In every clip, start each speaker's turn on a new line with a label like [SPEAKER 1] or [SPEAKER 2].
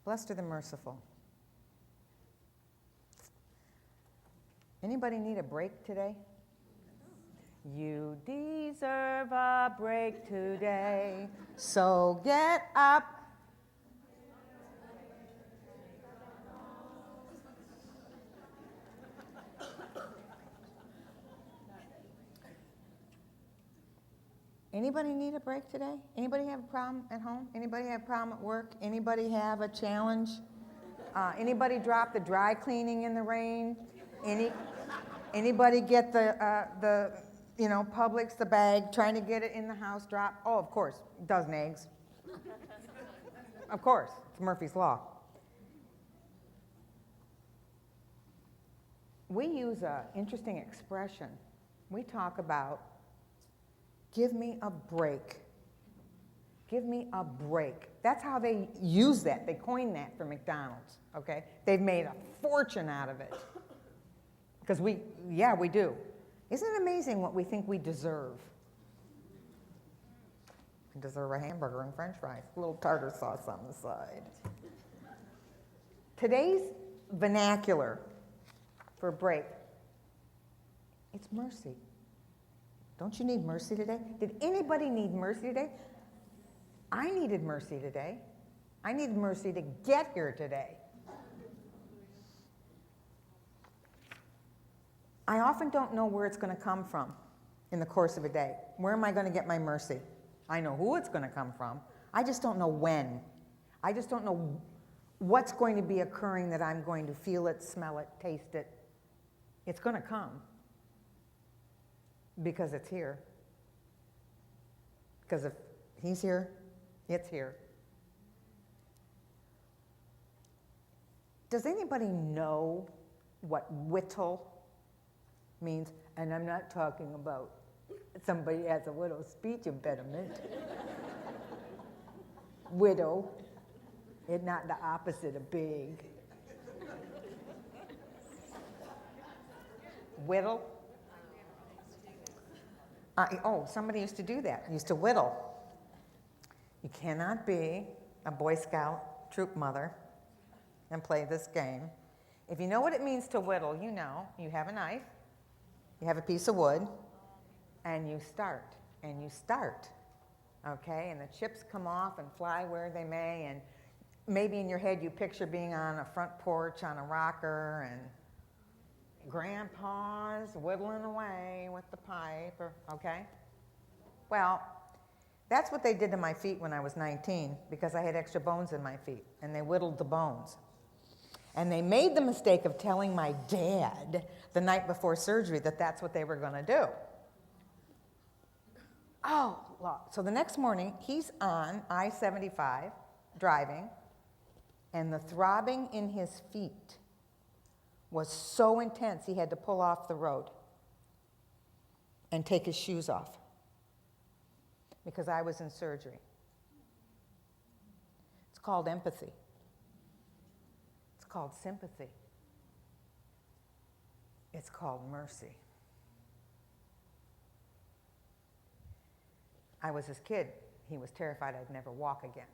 [SPEAKER 1] Blessed are the merciful. Anybody need a break today? You deserve a break today, so get up. Anybody need a break today? Anybody have a problem at home? Anybody have a problem at work? Anybody have a challenge? Anybody drop the dry cleaning in the rain? Anybody get the Publix, the bag, trying to get it in the house drop? Oh, of course, a dozen eggs. Of course, it's Murphy's Law. We use an interesting expression. We talk about, give me a break. Give me a break. That's how they use that. They coined that for McDonald's, okay? They've made a fortune out of it. Because we do. Isn't it amazing what we think we deserve? We deserve a hamburger and french fries, a little tartar sauce on the side. Today's vernacular for break, it's mercy. Don't you need mercy today? Did anybody need mercy today? I needed mercy today. I needed mercy to get here today. I often don't know where it's going to come from in the course of a day. Where am I going to get my mercy? I know who it's going to come from. I just don't know when. I just don't know what's going to be occurring that I'm going to feel it, smell it, taste it. It's going to come because it's here. Because if he's here, it's here. Does anybody know what whittle means? And I'm not talking about somebody has a little speech impediment. Widow, it's not the opposite of big. Whittle? Somebody used to do that, used to whittle. You cannot be a Boy Scout troop mother and play this game. If you know what it means to whittle, you know, you have a knife, you have a piece of wood, and you start, okay? And the chips come off and fly where they may, and maybe in your head you picture being on a front porch on a rocker, and Grandpa's whittling away with the pipe, okay? Well, that's what they did to my feet when I was 19, because I had extra bones in my feet, and they whittled the bones. And they made the mistake of telling my dad the night before surgery that that's what they were going to do. Oh, so the next morning, he's on I-75 driving, and the throbbing in his feet was so intense he had to pull off the road and take his shoes off because I was in surgery. It's called empathy. It's called sympathy. It's called mercy. I was his kid. He was terrified I'd never walk again.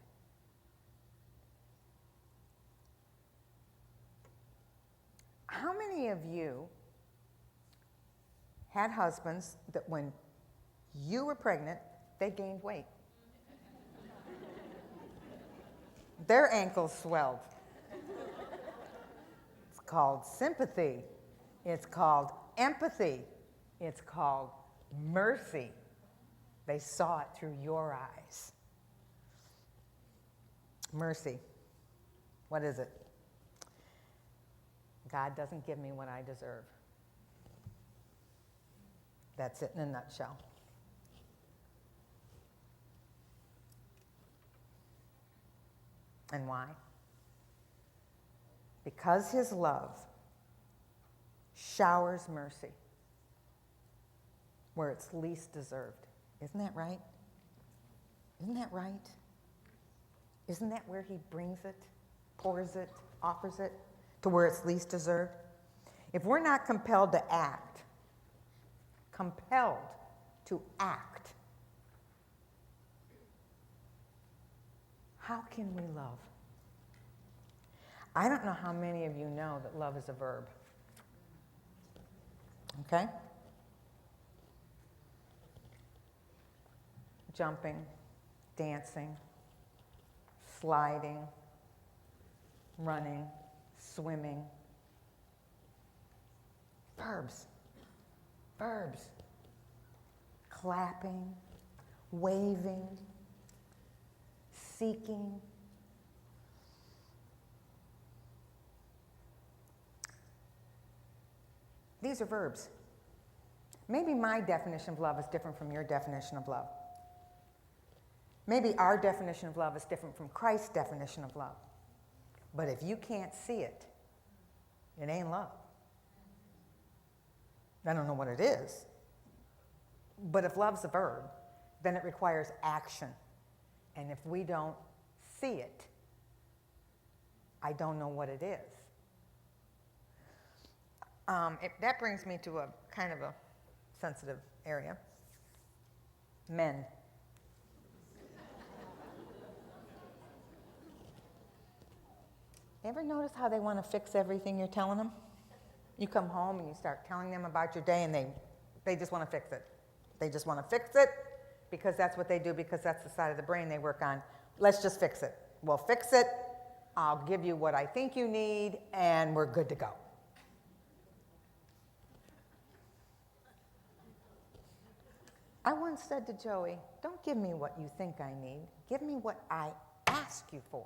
[SPEAKER 1] How many of you had husbands that when you were pregnant, they gained weight? Their ankles swelled. It's called sympathy. It's called empathy. It's called mercy. They saw it through your eyes. Mercy. What is it? God doesn't give me what I deserve. That's it in a nutshell. And why? Because his love showers mercy where it's least deserved. Isn't that right? Isn't that right? Isn't that where he brings it, pours it, offers it, to where it's least deserved? If we're not compelled to act, how can we love? I don't know how many of you know that love is a verb. Okay? Jumping, dancing, sliding, running, swimming. Verbs. Verbs. Clapping, waving, seeking. These are verbs. Maybe my definition of love is different from your definition of love. Maybe our definition of love is different from Christ's definition of love. But if you can't see it, it ain't love. I don't know what it is. But if love's a verb, then it requires action. And if we don't see it, I don't know what it is. That brings me to a kind of a sensitive area. Men. Ever notice how they want to fix everything you're telling them? You come home and you start telling them about your day and they just want to fix it. They just want to fix it because that's what they do, because that's the side of the brain they work on. Let's just fix it. We'll fix it. I'll give you what I think you need and we're good to go. I once said to Joey, don't give me what you think I need. Give me what I ask you for.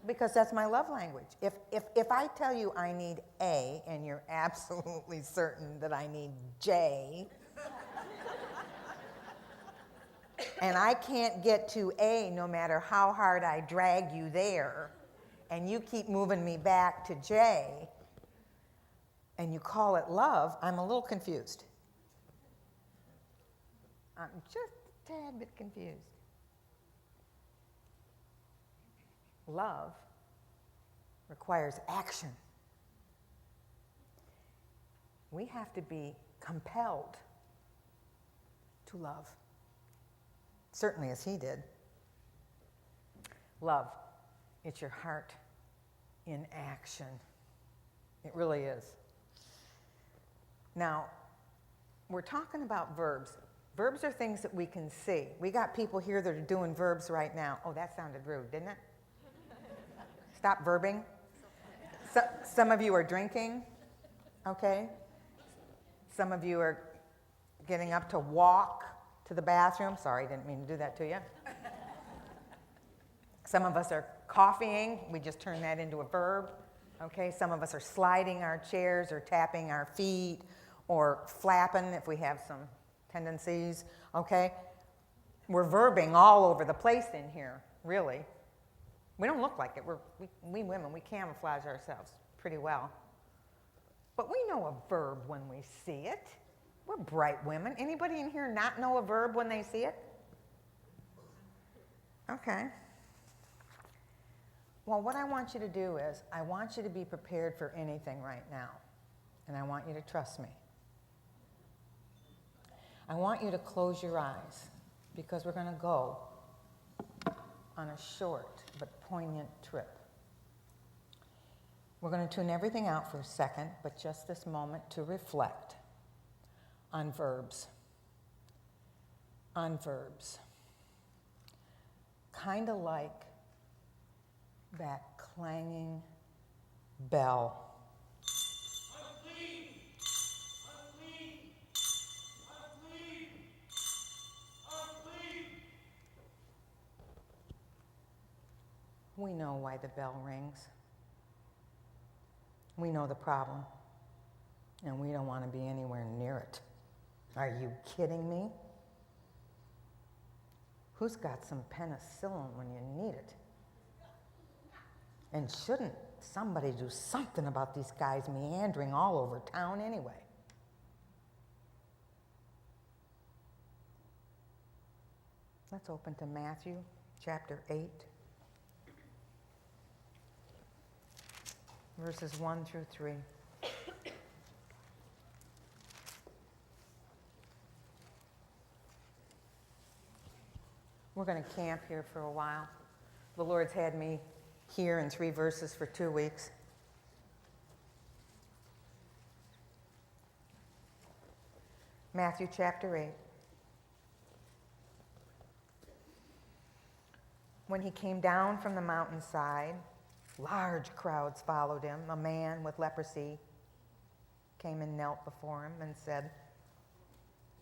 [SPEAKER 1] Because that's my love language. If I tell you I need A and you're absolutely certain that I need J, and I can't get to A no matter how hard I drag you there, and you keep moving me back to J, and you call it love, I'm a little confused. I'm just a tad bit confused. Love requires action. We have to be compelled to love, certainly as he did. Love, it's your heart in action. It really is. Now, we're talking about verbs. Verbs are things that we can see. We got people here that are doing verbs right now. Oh, that sounded rude, didn't it? Stop verbing. Some of you are drinking, okay? Some of you are getting up to walk to the bathroom. Sorry, didn't mean to do that to you. Some of us are coffeeing. We just turned that into a verb, okay? Some of us are sliding our chairs or tapping our feet or flapping if we have some tendencies, okay? We're verbing all over the place in here, really. We don't look like it. We women, we camouflage ourselves pretty well. But we know a verb when we see it. We're bright women. Anybody in here not know a verb when they see it? Okay. Well, what I want you to do is, I want you to be prepared for anything right now. And I want you to trust me. I want you to close your eyes, because we're going to go on a short but poignant trip. We're going to tune everything out for a second, but just this moment to reflect on verbs. On verbs. Kind of like that clanging bell. We know why the bell rings. We know the problem, and we don't want to be anywhere near it. Are you kidding me? Who's got some penicillin when you need it? And shouldn't somebody do something about these guys meandering all over town anyway? Let's open to Matthew chapter 8. Verses 1 through 3. We're going to camp here for a while. The Lord's had me here in 3 verses for 2 weeks. Matthew chapter 8. When he came down from the mountainside, large crowds followed him. A man with leprosy came and knelt before him and said,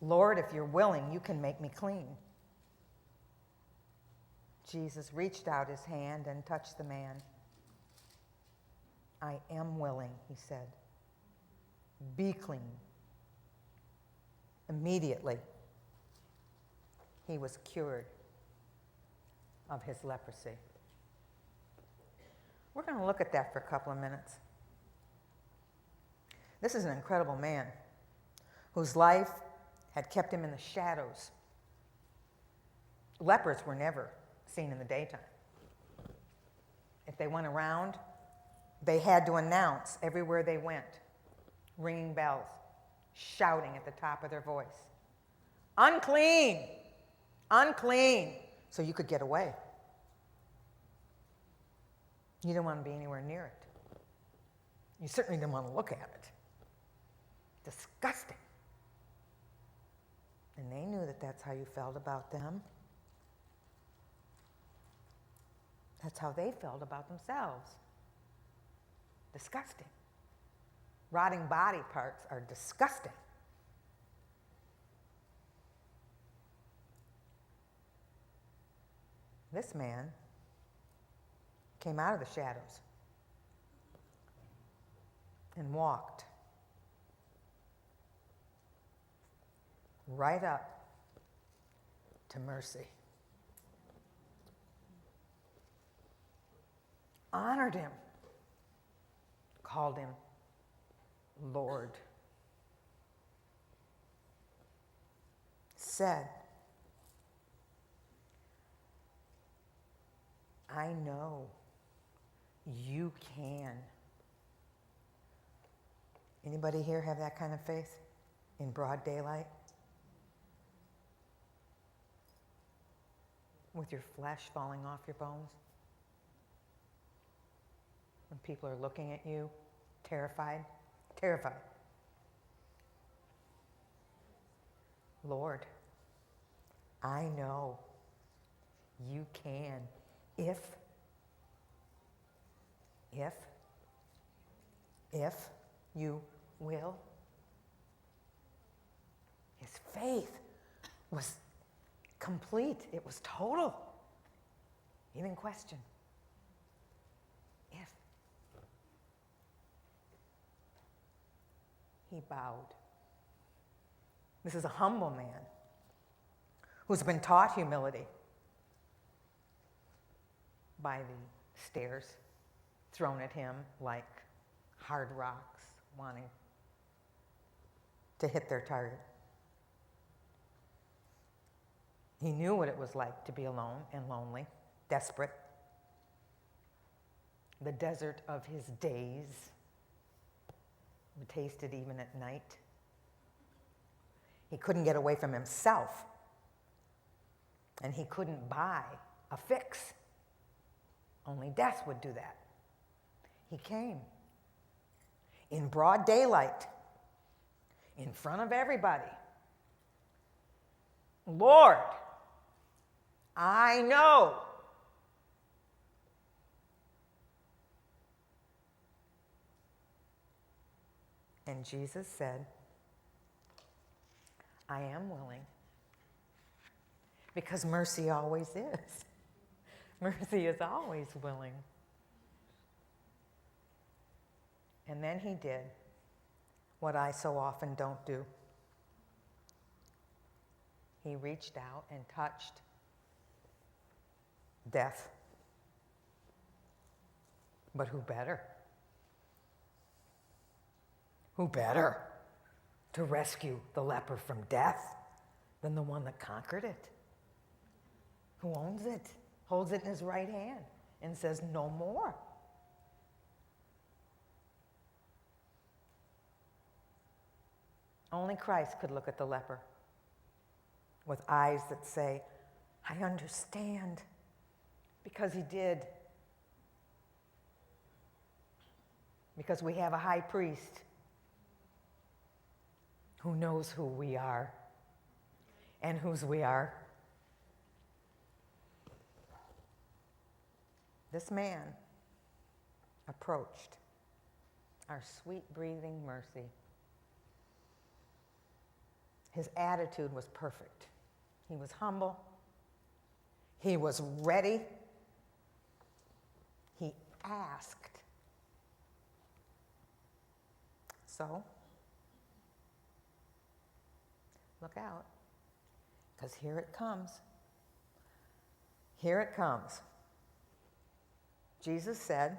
[SPEAKER 1] "Lord, if you're willing, you can make me clean." Jesus reached out his hand and touched the man. "I am willing," he said. "Be clean." Immediately, he was cured of his leprosy. We're going to look at that for a couple of minutes. This is an incredible man whose life had kept him in the shadows. Lepers were never seen in the daytime. If they went around, they had to announce everywhere they went, ringing bells, shouting at the top of their voice, "Unclean! Unclean!" So you could get away. You didn't want to be anywhere near it. You certainly didn't want to look at it. Disgusting. And they knew that that's how you felt about them. That's how they felt about themselves. Disgusting. Rotting body parts are disgusting. This man came out of the shadows and walked right up to Mercy. Honored him, called him Lord, said, "I know you can." Anybody here have that kind of faith in broad daylight? With your flesh falling off your bones? When people are looking at you, terrified? Terrified. Lord, I know you can if you will. His faith was complete. It was total. He didn't question. If. He bowed. This is a humble man who's been taught humility by the stares thrown at him like hard rocks, wanting to hit their target. He knew what it was like to be alone and lonely, desperate. The desert of his days, tasted even at night. He couldn't get away from himself, and he couldn't buy a fix. Only death would do that. He came in broad daylight, in front of everybody. Lord, I know. And Jesus said, I am willing. Because mercy always is. Mercy is always willing. And then he did what I so often don't do. He reached out and touched death. But who better? Who better to rescue the leper from death than the one that conquered it? Who owns it, holds it in his right hand, and says, no more. Only Christ could look at the leper with eyes that say, I understand, because he did. Because we have a high priest who knows who we are and whose we are. This man approached our sweet breathing Mercy. His attitude was perfect. He was humble. He was ready. He asked. So, look out, because here it comes. Here it comes. Jesus said,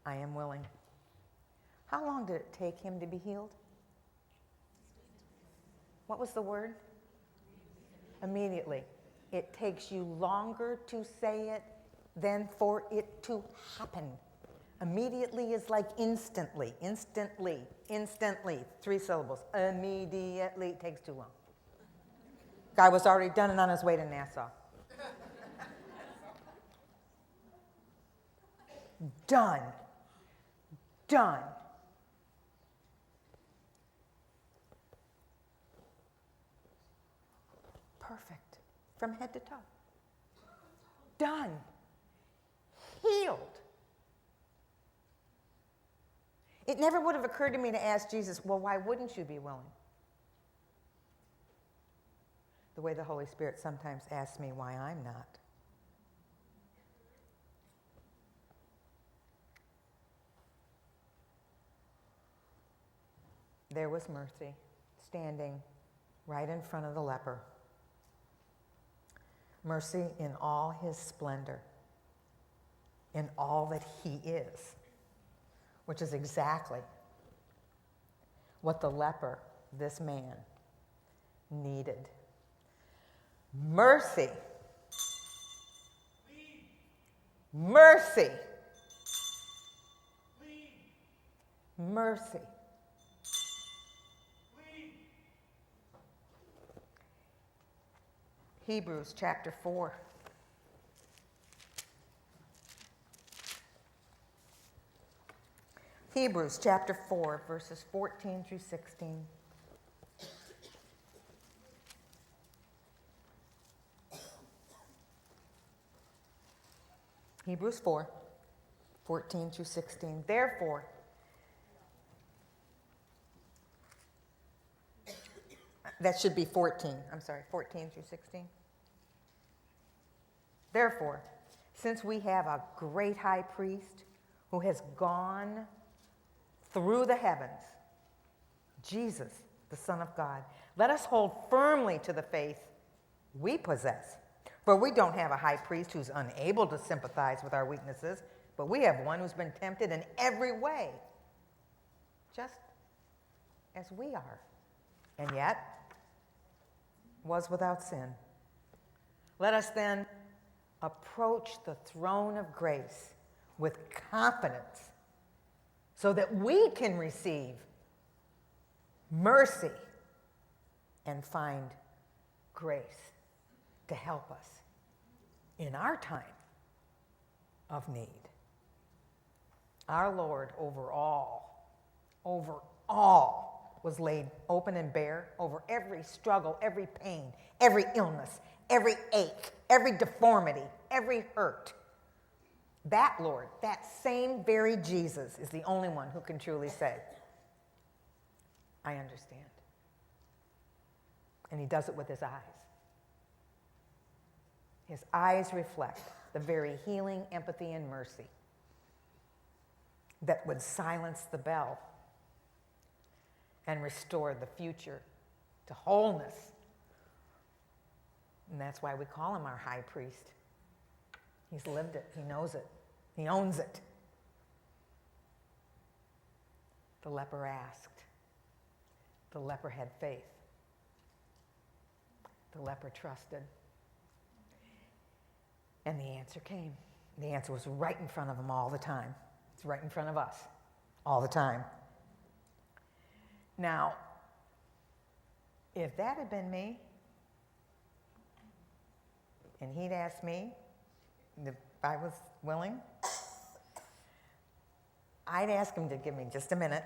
[SPEAKER 1] I am willing. How long did it take him to be healed? What was the word? Immediately. It takes you longer to say it than for it to happen. Immediately is like instantly, instantly, instantly. 3 syllables. Immediately. It takes too long. Guy was already done and on his way to Nassau. Done. Done. Perfect. From head to toe. Done. Healed. It never would have occurred to me to ask Jesus, well, why wouldn't you be willing? The way the Holy Spirit sometimes asks me why I'm not. There was Mercy standing right in front of the leper. Mercy in all his splendor, in all that he is, which is exactly what the leper, this man, needed. Mercy. Mercy. Mercy. Hebrews chapter 4. Hebrews chapter 4, verses 14 through 16. Hebrews 4, 14 through 16. Therefore, that should be 14. I'm sorry, 14 through 16. Therefore, since we have a great high priest who has gone through the heavens, Jesus, the Son of God, let us hold firmly to the faith we possess. For we don't have a high priest who's unable to sympathize with our weaknesses, but we have one who's been tempted in every way, just as we are, and yet was without sin. Let us then approach the throne of grace with confidence so that we can receive mercy and find grace to help us in our time of need. Our Lord over all was laid open and bare, over every struggle, every pain, every illness, every ache, every deformity, every hurt. That Lord, that same very Jesus, is the only one who can truly say, I understand. And he does it with his eyes. His eyes reflect the very healing, empathy, and mercy that would silence the bell and restore the future to wholeness. And that's why we call him our high priest. He's lived it. He knows it. He owns it. The leper asked. The leper had faith. The leper trusted. And the answer came. The answer was right in front of him all the time. It's right in front of us all the time. Now, if that had been me, and he'd asked me if I was willing, I'd ask him to give me just a minute,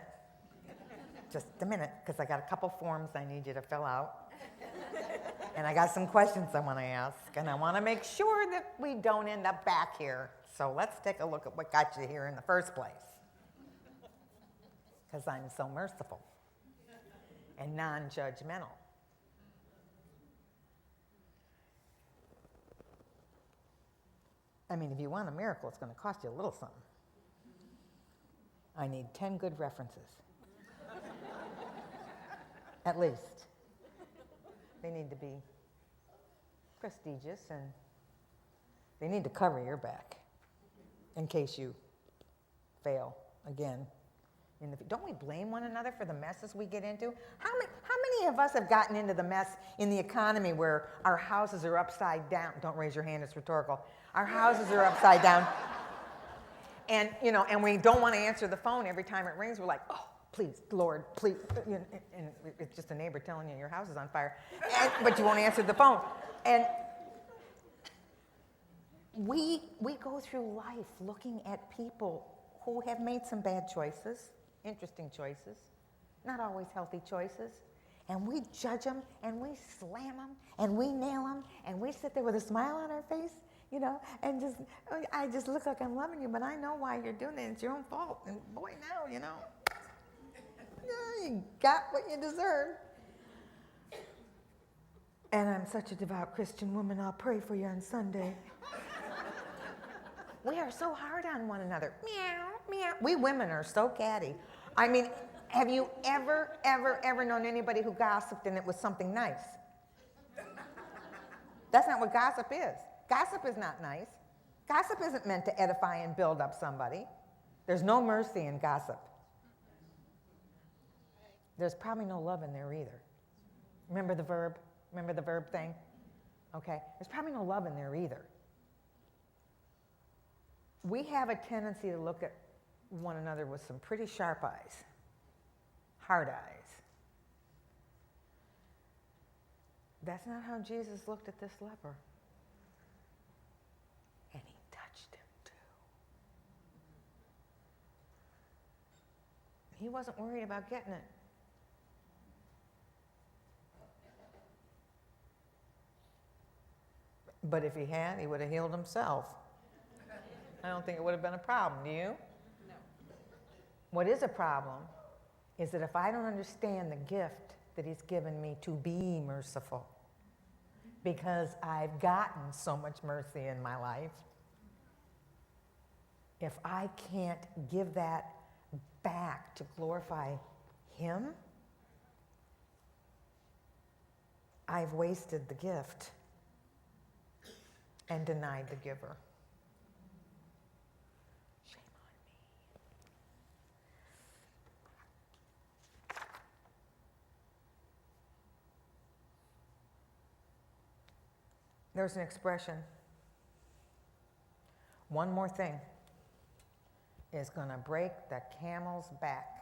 [SPEAKER 1] because I got a couple forms I need you to fill out. And I got some questions I want to ask, and I want to make sure that we don't end up back here. So let's take a look at what got you here in the first place. Because I'm so merciful and non-judgmental. I mean, if you want a miracle, it's going to cost you a little something. I need 10 good references. At least. They need to be prestigious, and they need to cover your back in case you fail again. Don't we blame one another for the messes we get into? How many of us have gotten into the mess in the economy where our houses are upside down? Don't raise your hand, it's rhetorical. Our houses are upside down. And, and we don't want to answer the phone every time it rings. We're like, oh, please, Lord, please. And it's just a neighbor telling you your house is on fire. But you won't answer the phone. And we go through life looking at people who have made some bad choices, interesting choices, not always healthy choices. And we judge them, and we slam them, and we nail them, and we sit there with a smile on our face, and I just look like I'm loving you, but I know why you're doing it. It's your own fault. And boy, now, you got what you deserve. And I'm such a devout Christian woman, I'll pray for you on Sunday. We are so hard on one another. Meow, meow. We women are so catty. I mean, have you ever known anybody who gossiped and it was something nice? That's not what gossip is. Gossip is not nice. Gossip isn't meant to edify and build up somebody. There's no mercy in gossip. There's probably no love in there either. Remember the verb? Remember the verb thing? Okay. There's probably no love in there either. We have a tendency to look at one another with some pretty sharp eyes, hard eyes. That's not how Jesus looked at this leper. And he touched him too. He wasn't worried about getting it. But if he had, he would have healed himself. I don't think it would have been a problem, do you? No. What is a problem is that if I don't understand the gift that he's given me to be merciful, because I've gotten so much mercy in my life, if I can't give that back to glorify him, I've wasted the gift and denied the giver. Shame on me. There's an expression, one more thing is going to break the camel's back.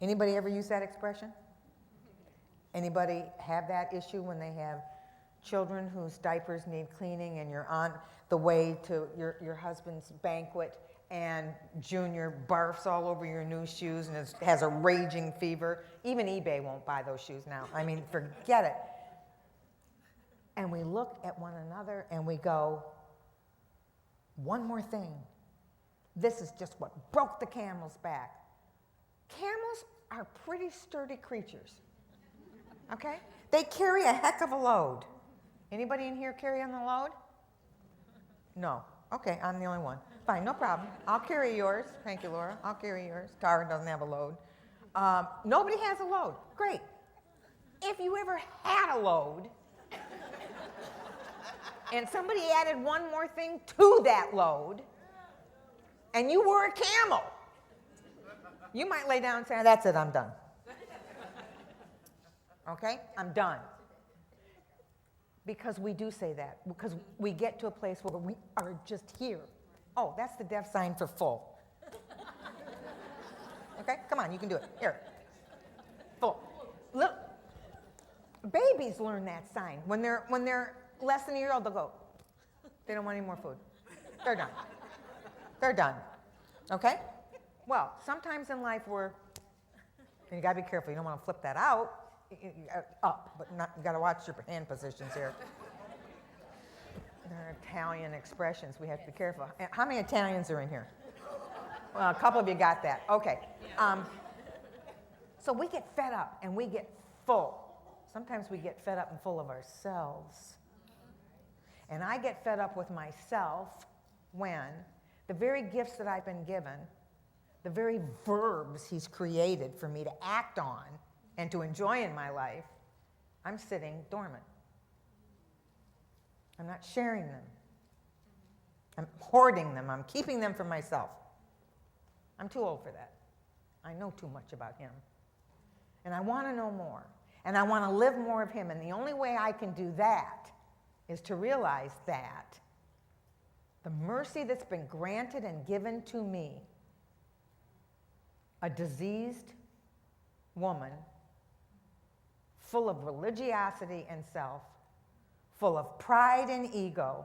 [SPEAKER 1] Anybody ever use that expression? Anybody have that issue when they have children whose diapers need cleaning and you're on the way to your husband's banquet and Junior barfs all over your new shoes and has a raging fever? Even eBay won't buy those shoes now. I mean, forget it. And we look at one another and we go, one more thing. This is just what broke the camel's back. Camels are pretty sturdy creatures. Okay? They carry a heck of a load. Anybody in here carrying the load? No. Okay, I'm the only one. Fine, no problem. I'll carry yours. Thank you, Laura. I'll carry yours. Tara doesn't have a load. Nobody has a load. Great. If you ever had a load, and somebody added one more thing to that load, and you were a camel, you might lay down and say, that's it, I'm done. Okay? I'm done. Because we do say that. Because we get to a place where we are just here. Oh, that's the deaf sign for full. Okay? Come on, you can do it. Here. Full. Look. Babies learn that sign. When they're less than a year old, they'll go. They don't want any more food. They're done. They're done. Okay? Well, sometimes in life and you got to be careful. You don't want to flip that out. Up, but you got to watch your hand positions here. They're Italian expressions. We have to be careful. How many Italians are in here? Well, a couple of you got that. Okay. So we get fed up and we get full. Sometimes we get fed up and full of ourselves. And I get fed up with myself when the very gifts that I've been given, the very verbs he's created for me to act on and to enjoy in my life, I'm sitting dormant. I'm not sharing them. I'm hoarding them. I'm keeping them for myself. I'm too old for that. I know too much about him. And I want to know more. And I want to live more of him. And the only way I can do that is to realize that the mercy that's been granted and given to me, a diseased woman, full of religiosity and self, full of pride and ego,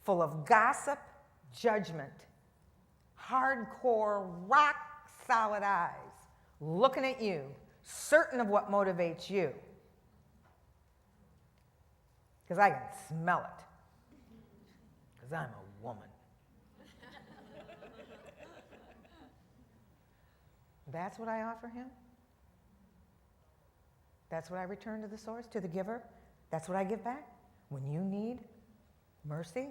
[SPEAKER 1] full of gossip, judgment, hardcore, rock-solid eyes, looking at you, certain of what motivates you. Because I can smell it. Because I'm a woman. That's what I offer him? That's what I return to the source, to the giver? That's what I give back? When you need mercy?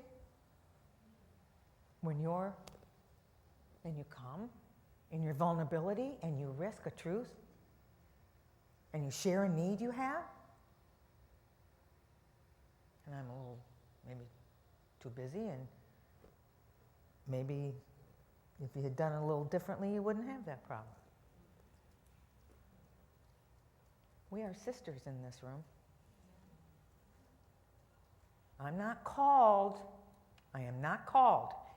[SPEAKER 1] When you come in your vulnerability and you risk a truth and you share a need you have? And I'm a little, maybe too busy, and maybe if you had done it a little differently, you wouldn't have that problem. We are sisters in this room. I am not called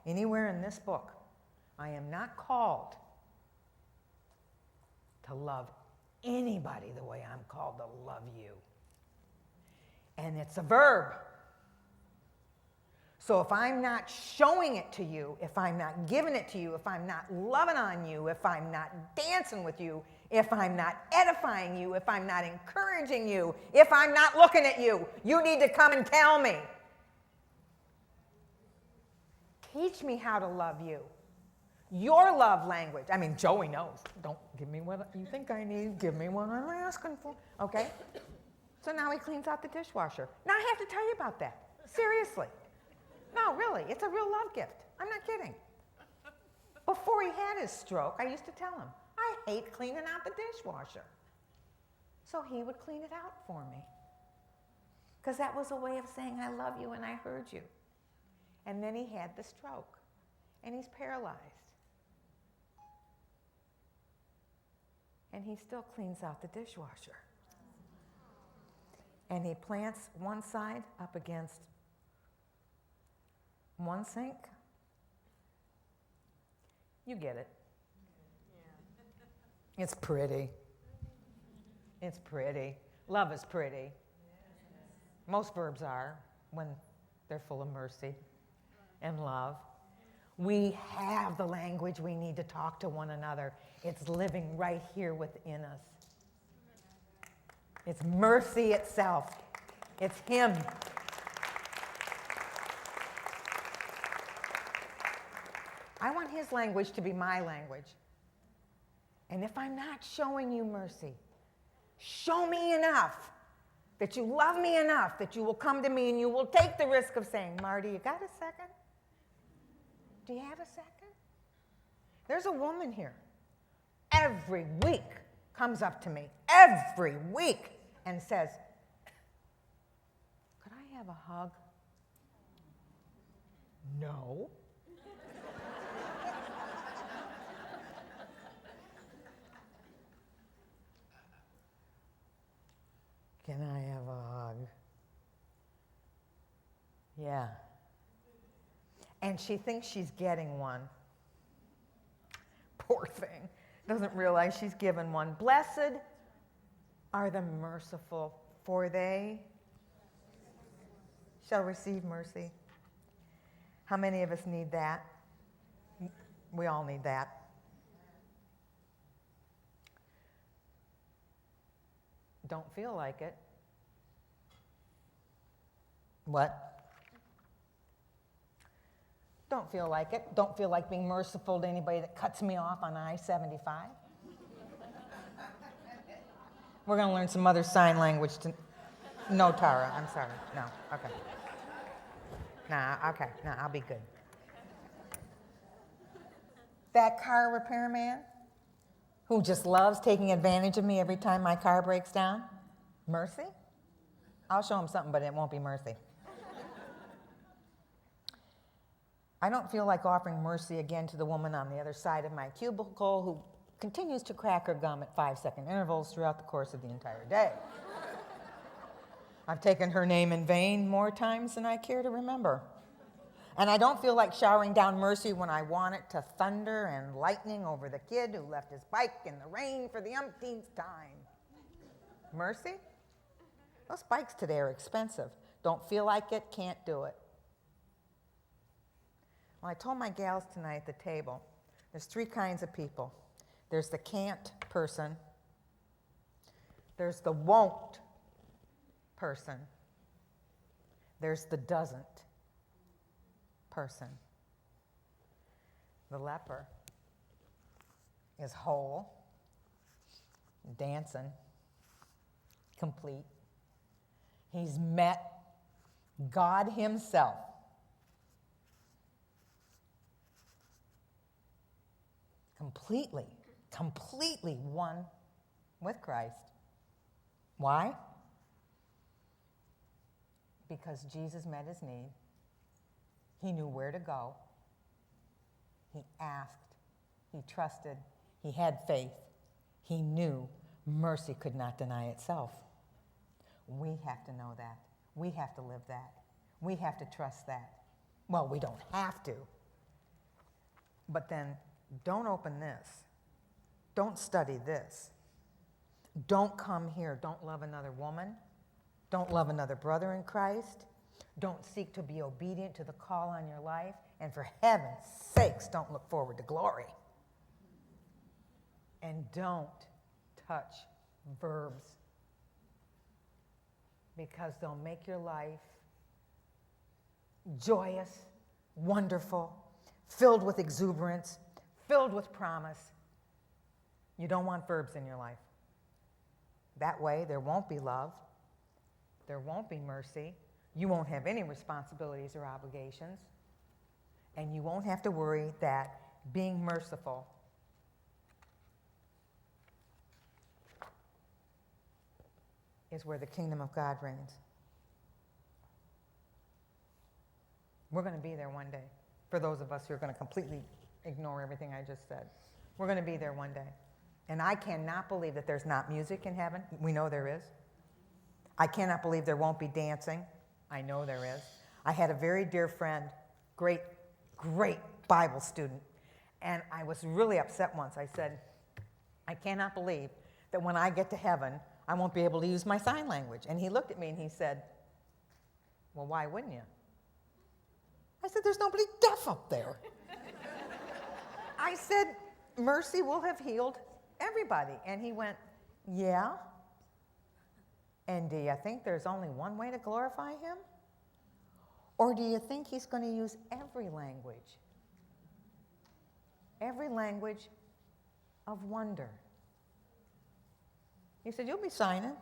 [SPEAKER 1] anywhere in this book. I am not called to love anybody the way I'm called to love you. And it's a verb. So if I'm not showing it to you, if I'm not giving it to you, if I'm not loving on you, if I'm not dancing with you, if I'm not edifying you, if I'm not encouraging you, if I'm not looking at you, you need to come and tell me. Teach me how to love you. Your love language. I mean, Joey knows. Don't give me what you think I need. Give me what I'm asking for. Okay? So now he cleans out the dishwasher. Now I have to tell you about that. Seriously. No, really. It's a real love gift. I'm not kidding. Before he had his stroke, I used to tell him, I hate cleaning out the dishwasher. So he would clean it out for me. Because that was a way of saying, I love you and I heard you. And then he had the stroke. And he's paralyzed. And he still cleans out the dishwasher. And he plants one side up against one sink. You get it. Yeah. It's pretty. It's pretty. Love is pretty. Most verbs are when they're full of mercy and love. We have the language we need to talk to one another. It's living right here within us. It's mercy itself. It's him. I want his language to be my language. And if I'm not showing you mercy, show me enough that you love me enough that you will come to me and you will take the risk of saying, Marty, you got a second? Do you have a second? There's a woman here. Every week comes up to me, every week, and says, could I have a hug? No. Can I have a hug? Yeah. And she thinks she's getting one. Poor thing. Doesn't realize she's given one. Blessed are the merciful, for they shall receive mercy. How many of us need that? We all need that. Don't feel like it. What? Don't feel like it. Don't feel like being merciful to anybody that cuts me off on I-75. We're going to learn some other sign language. No, Tara, I'm sorry. No, okay. Okay, I'll be good. That car repairman who just loves taking advantage of me every time my car breaks down, mercy? I'll show him something, but it won't be mercy. I don't feel like offering mercy again to the woman on the other side of my cubicle who continues to crack her gum at 5-second intervals throughout the course of the entire day. I've taken her name in vain more times than I care to remember. And I don't feel like showering down mercy when I want it to thunder and lightning over the kid who left his bike in the rain for the umpteenth time. Mercy? Those bikes today are expensive. Don't feel like it, can't do it. Well, I told my gals tonight at the table, there's 3 kinds of people. There's the can't person. There's the won't person. There's the doesn't person. The leper is whole, dancing, complete. He's met God himself. Completely one with Christ. Why? Because Jesus met his need. He knew where to go. He asked. He trusted. He had faith. He knew mercy could not deny itself. We have to know that. We have to live that. We have to trust that. Well, we don't have to. But then don't open this. Don't study this. Don't come here. Don't love another woman. Don't love another brother in Christ. Don't seek to be obedient to the call on your life. And for heaven's sakes, don't look forward to glory. And don't touch verbs, because they'll make your life joyous, wonderful, filled with exuberance, filled with promise. You don't want verbs in your life. That way, there won't be love. There won't be mercy. You won't have any responsibilities or obligations. And you won't have to worry that being merciful is where the kingdom of God reigns. We're going to be there one day. For those of us who are going to completely ignore everything I just said. We're going to be there one day. And I cannot believe that there's not music in heaven. We know there is. I cannot believe there won't be dancing. I know there is. I had a very dear friend, great Bible student, and I was really upset once. I said, I cannot believe that when I get to heaven, I won't be able to use my sign language. And he looked at me and he said, well, why wouldn't you? I said, there's nobody deaf up there. I said, mercy will have healed everybody. And he went, yeah? And do you think there's only one way to glorify him? Or do you think he's going to use every language? Every language of wonder. He said, you'll be signing.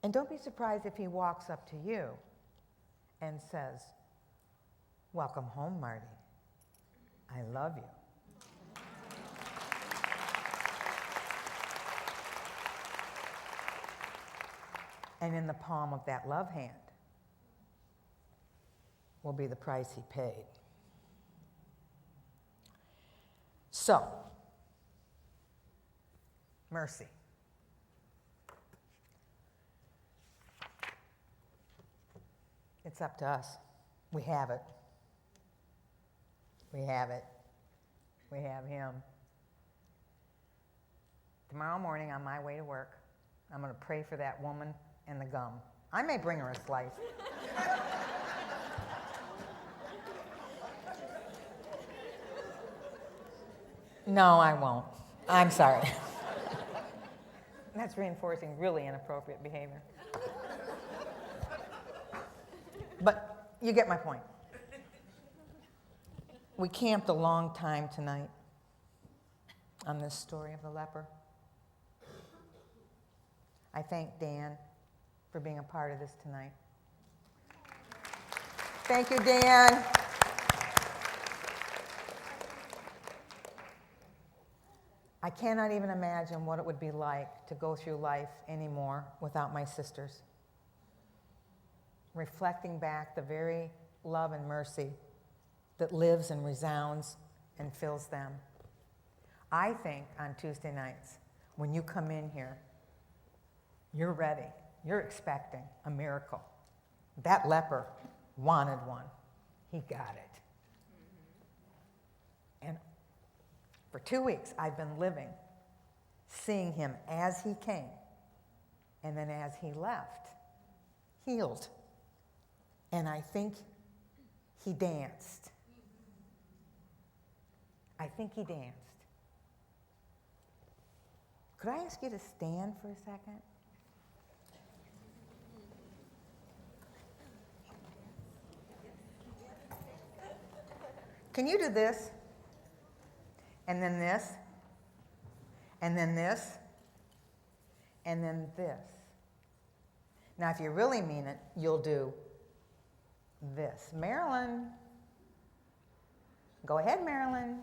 [SPEAKER 1] And don't be surprised if he walks up to you and says, welcome home, Marty. I love you. And in the palm of that love hand will be the price he paid. So, mercy. It's up to us. We have it. We have it. We have him. Tomorrow morning on my way to work, I'm going to pray for that woman and the gum. I may bring her a slice. No, I won't. I'm sorry. That's reinforcing really inappropriate behavior. But you get my point. We camped a long time tonight on this story of the leper. I thank Dan for being a part of this tonight. Thank you, Dan. I cannot even imagine what it would be like to go through life anymore without my sisters. Reflecting back the very love and mercy that lives and resounds and fills them. I think on Tuesday nights, when you come in here, you're ready. You're expecting a miracle. That leper wanted one. He got it. And for 2 weeks, I've been living, seeing him as he came, and then as he left, healed. And I think he danced. I think he danced. Could I ask you to stand for a second? Can you do this? And then this? And then this? And then this? Now, if you really mean it, you'll do this. Marilyn. Go ahead, Marilyn.